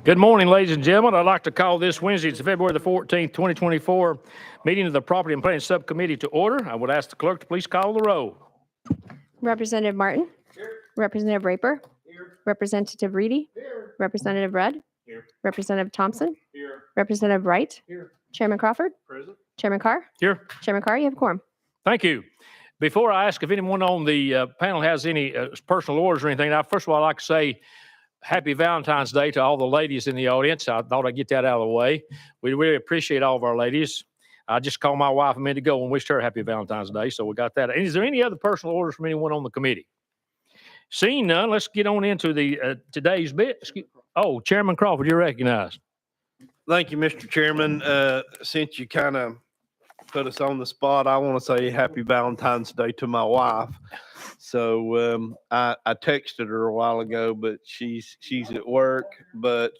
Good morning, ladies and gentlemen. I'd like to call this Wednesday, it's February the 14th, 2024, meeting of the Property and Planning Subcommittee to order. I would ask the clerk to please call the roll. Representative Martin. Here. Representative Raper. Here. Representative Reedy. Here. Representative Rudd. Here. Representative Thompson. Here. Representative Wright. Here. Chairman Crawford. Present. Chairman Carr. Here. Chairman Carr, you have a quorum. Thank you. Before I ask if anyone on the panel has any personal orders or anything, first of all, I'd like to say Happy Valentine's Day to all the ladies in the audience. I thought I'd get that out of the way. We really appreciate all of our ladies. I just called my wife a minute ago and wished her Happy Valentine's Day, so we got that. And is there any other personal orders from anyone on the committee? Seeing none, let's get on into the today's bit. Chairman Crawford, you're recognized. Thank you, Mr. Chairman. Since you kind of put us on the spot, I want to say Happy Valentine's Day to my wife. So I texted her a while ago, but she's at work. But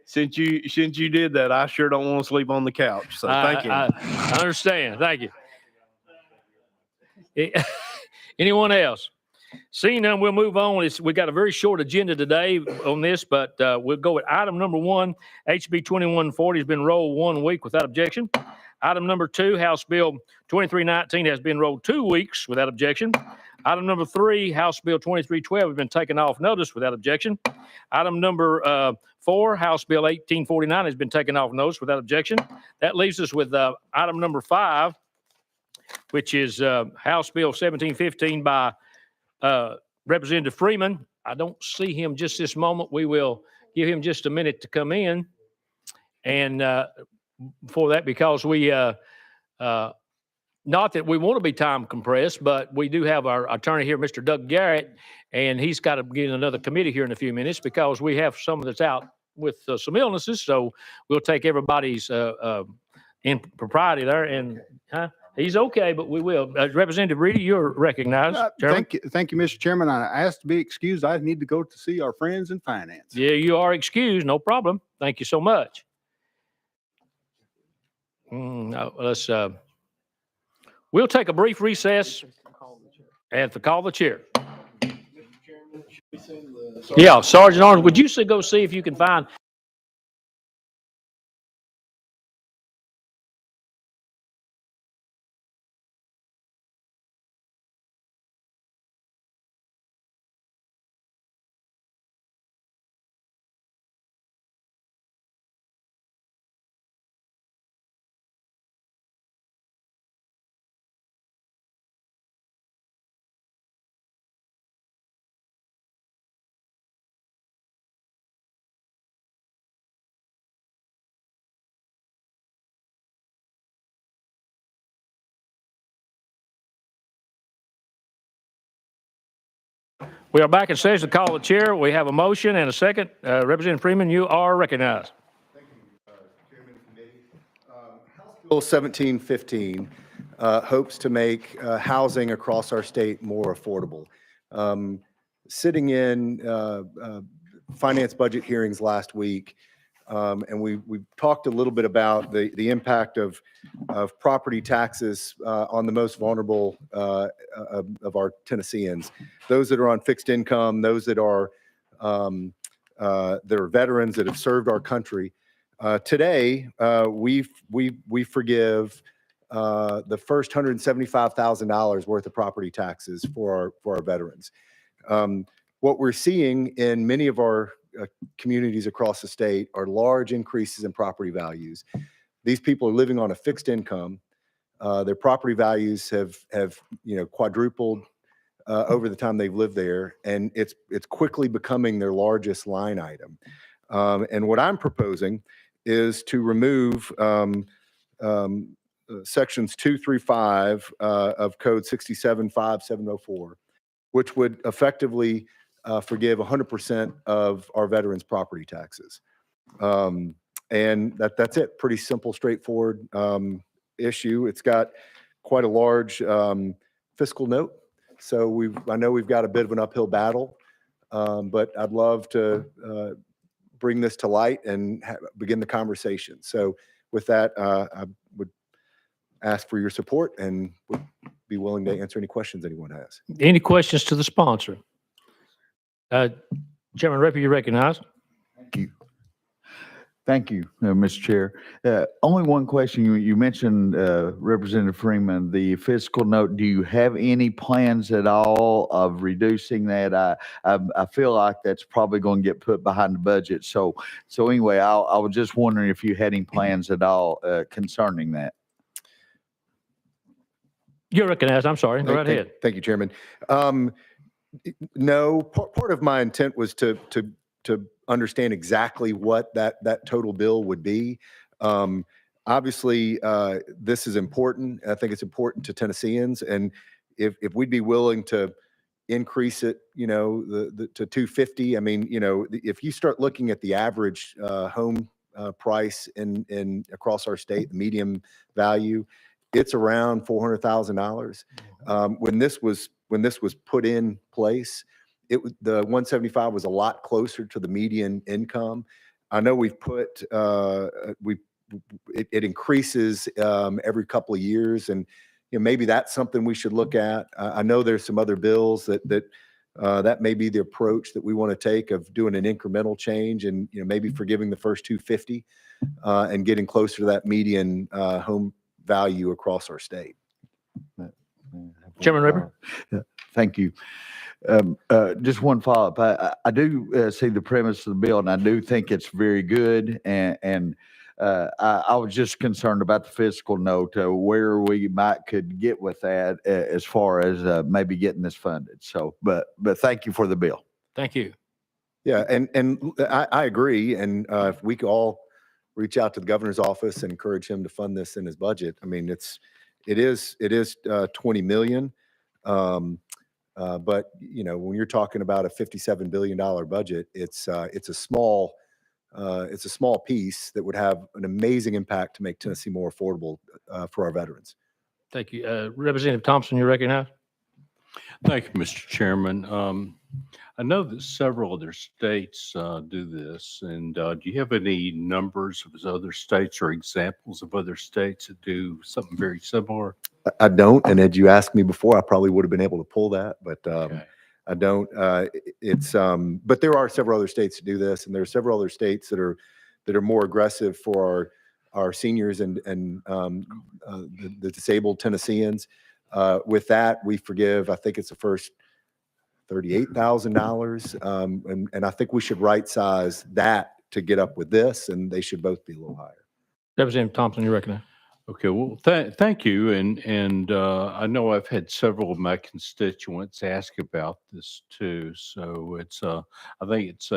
since you did that, I sure don't want to sleep on the couch. So thank you. I understand. Thank you. Anyone else? Seeing none, we'll move on. We got a very short agenda today on this, but we'll go with item number 1. HB 2140 has been rolled 1 week without objection. Item number 2, House Bill 2319 has been rolled 2 weeks without objection. Item number 3, House Bill 2312 has been taken off notice without objection. Item number 4, House Bill 1849 has been taken off notice without objection. That leaves us with item number 5, which is House Bill 1715 by Representative Freeman. I don't see him just this moment. We will give him just a minute to come in. And for that, because we, not that we want to be time compressed, but we do have our attorney here, Mr. Doug Garrett, and he's got to get another committee here in a few minutes because we have someone that's out with some illnesses. So we'll take everybody's in propriety there. And he's okay, but we will. Representative Reedy, you're recognized. Thank you, Mr. Chairman. I asked to be excused. I need to go to see our friends in finance. Yeah, you are excused. No problem. Thank you so much. We'll take a brief recess and call the chair. Yeah, Sergeant Arnold, would you go see if you can find We are back in session to call the chair. We have a motion and a second. Representative Freeman, you are recognized. Thank you, Chairman of the Committee. House Bill 1715 hopes to make housing across our state more affordable. Sitting in finance budget hearings last week, and we talked a little bit about the impact of property taxes on the most vulnerable of our Tennesseans, those that are on fixed income, those that are veterans that have served our country. Today, we forgive the first $175,000 worth of property taxes for our veterans. What we're seeing in many of our communities across the state are large increases in property values. These people are living on a fixed income. Their property values have quadrupled over the time they've lived there, and it's quickly becoming their largest line item. And what I'm proposing is to remove sections 2 through 5 of Code 675704, which would effectively forgive 100% of our veterans' property taxes. And that's it. Pretty simple, straightforward issue. It's got quite a large fiscal note. So I know we've got a bit of an uphill battle, but I'd love to bring this to light and begin the conversation. So with that, I would ask for your support and would be willing to answer any questions anyone has. Any questions to the sponsor? Chairman Raper, you recognize. Thank you. Thank you, Mr. Chair. Only one question. You mentioned, Representative Freeman, the fiscal note. Do you have any plans at all of reducing that? I feel like that's probably going to get put behind the budget. So anyway, I was just wondering if you had any plans at all concerning that. You're recognized. I'm sorry. Go right ahead. Thank you, Chairman. No, part of my intent was to understand exactly what that total bill would be. Obviously, this is important. I think it's important to Tennesseans, and if we'd be willing to increase it, to 250. I mean, if you start looking at the average home price in across our state, the median value, it's around $400,000. When this was put in place, the 175 was a lot closer to the median income. I know we've put it increases every couple of years, and maybe that's something we should look at. I know there's some other bills that may be the approach that we want to take of doing an incremental change, and maybe forgiving the first 250 and getting closer to that median home value across our state. Chairman Raper. Thank you. Just one follow-up. I do see the premise of the bill, and I do think it's very good. And I was just concerned about the fiscal note, where we could get with that as far as maybe getting this funded. So, but thank you for the bill. Thank you. Yeah, and I agree. And if we could all reach out to the governor's office and encourage him to fund this in his budget. I mean, it is 20 million. But when you're talking about a $57 billion budget, it's a small piece that would have an amazing impact to make Tennessee more affordable for our veterans. Thank you. Representative Thompson, you recognize. Thank you, Mr. Chairman. I know that several other states do this, and do you have any numbers of other states or examples of other states that do something very similar? I don't, and had you asked me before, I probably would have been able to pull that, but Okay. I don't. But there are several other states that do this, and there are several other states that are more aggressive for our seniors and the disabled Tennesseans. With that, we forgive, I think it's the first $38,000. And I think we should right size that to get up with this, and they should both be a little higher. Representative Thompson, you recognize. Okay, well, thank you. And I know I've had several of my constituents ask about this too. So I think it's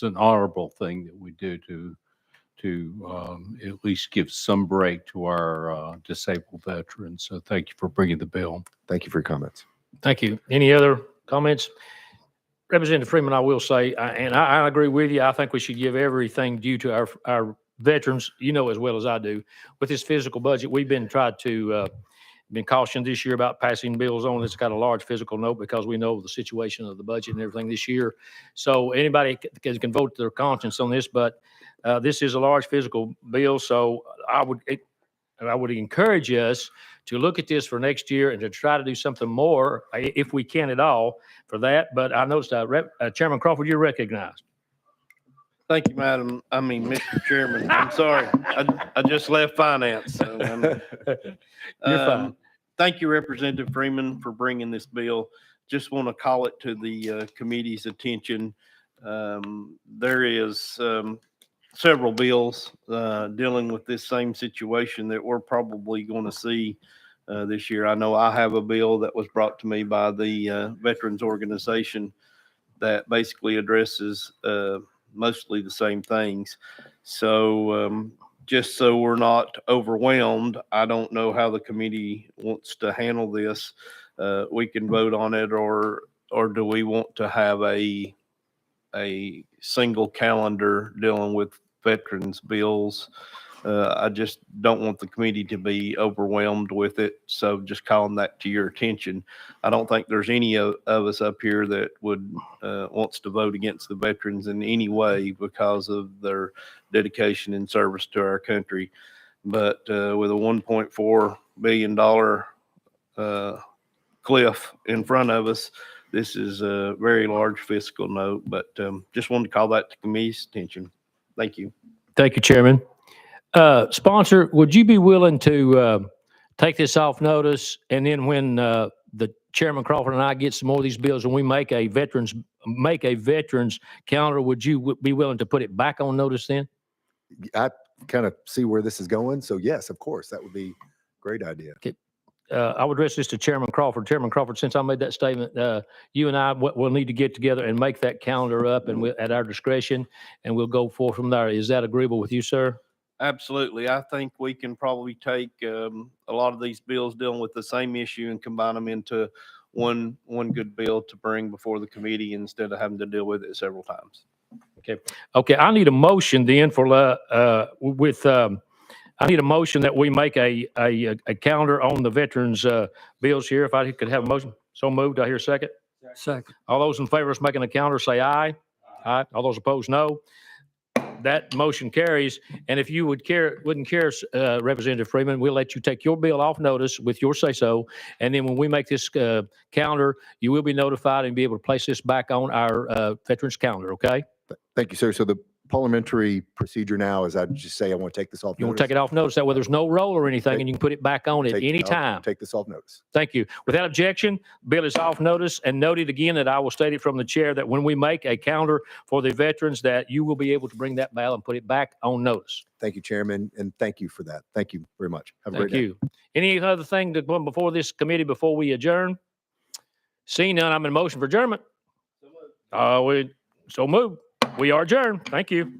an honorable thing that we do to at least give some break to our disabled veterans. So thank you for bringing the bill. Thank you for your comments. Thank you. Any other comments? Representative Freeman, I will say, and I agree with you. I think we should give everything due to our veterans, as well as I do. With this physical budget, we've been been cautioned this year about passing bills on that's got a large physical note because we know the situation of the budget and everything this year. So anybody can vote their conscience on this, but this is a large physical bill. So I would encourage us to look at this for next year and to try to do something more, if we can at all, for that. But I noticed Chairman Crawford, you're recognized. Thank you, Mr. Chairman. I'm sorry. I just left finance. So You're fine. Thank you, Representative Freeman, for bringing this bill. Just want to call it to the committee's attention. There is several bills dealing with this same situation that we're probably going to see this year. I know I have a bill that was brought to me by the Veterans Organization that basically addresses mostly the same things. So just so we're not overwhelmed, I don't know how the committee wants to handle this. We can vote on it, or do we want to have a single calendar dealing with veterans bills? I just don't want the committee to be overwhelmed with it. So just calling that to your attention. I don't think there's any of us up here that would wants to vote against the veterans in any way because of their dedication and service to our country. But with a $1.4 billion cliff in front of us, this is a very large fiscal note, but just wanted to call that to committee's attention. Thank you. Thank you, Chairman. Sponsor, would you be willing to take this off notice, and then when the Chairman Crawford and I get some more of these bills and we make a veterans calendar, would you be willing to put it back on notice then? I kind of see where this is going. So yes, of course, that would be a great idea. I would address this to Chairman Crawford. Chairman Crawford, since I made that statement, you and I will need to get together and make that calendar up, and at our discretion, and we'll go forward from there. Is that agreeable with you, sir? Absolutely. I think we can probably take a lot of these bills dealing with the same issue and combine them into one good bill to bring before the committee instead of having to deal with it several times. Okay. I need a motion then for I need a motion that we make a calendar on the veterans bills here. If I could have a motion. So moved. Do I hear a second? Second. All those in favor of us making a calendar, say aye. Aye. All those opposed, no. That motion carries. And if you wouldn't care, Representative Freeman, we'll let you take your bill off notice with your say-so. And then when we make this calendar, you will be notified and be able to place this back on our veterans calendar, okay? Thank you, sir. So the parliamentary procedure now is I just say I want to take this off. You want to take it off notice, that way there's no roll or anything, and you can put it back on at any time. Take this off notice. Thank you. Without objection, bill is off notice, and noted again that I will state it from the chair that when we make a calendar for the veterans, that you will be able to bring that back and put it back on notice. Thank you, Chairman, and thank you for that. Thank you very much. Have a great Thank day. you. Any other thing to come before this committee before we adjourn? Seeing none, I'm in motion for adjournment. So moved. We are adjourned. Thank you.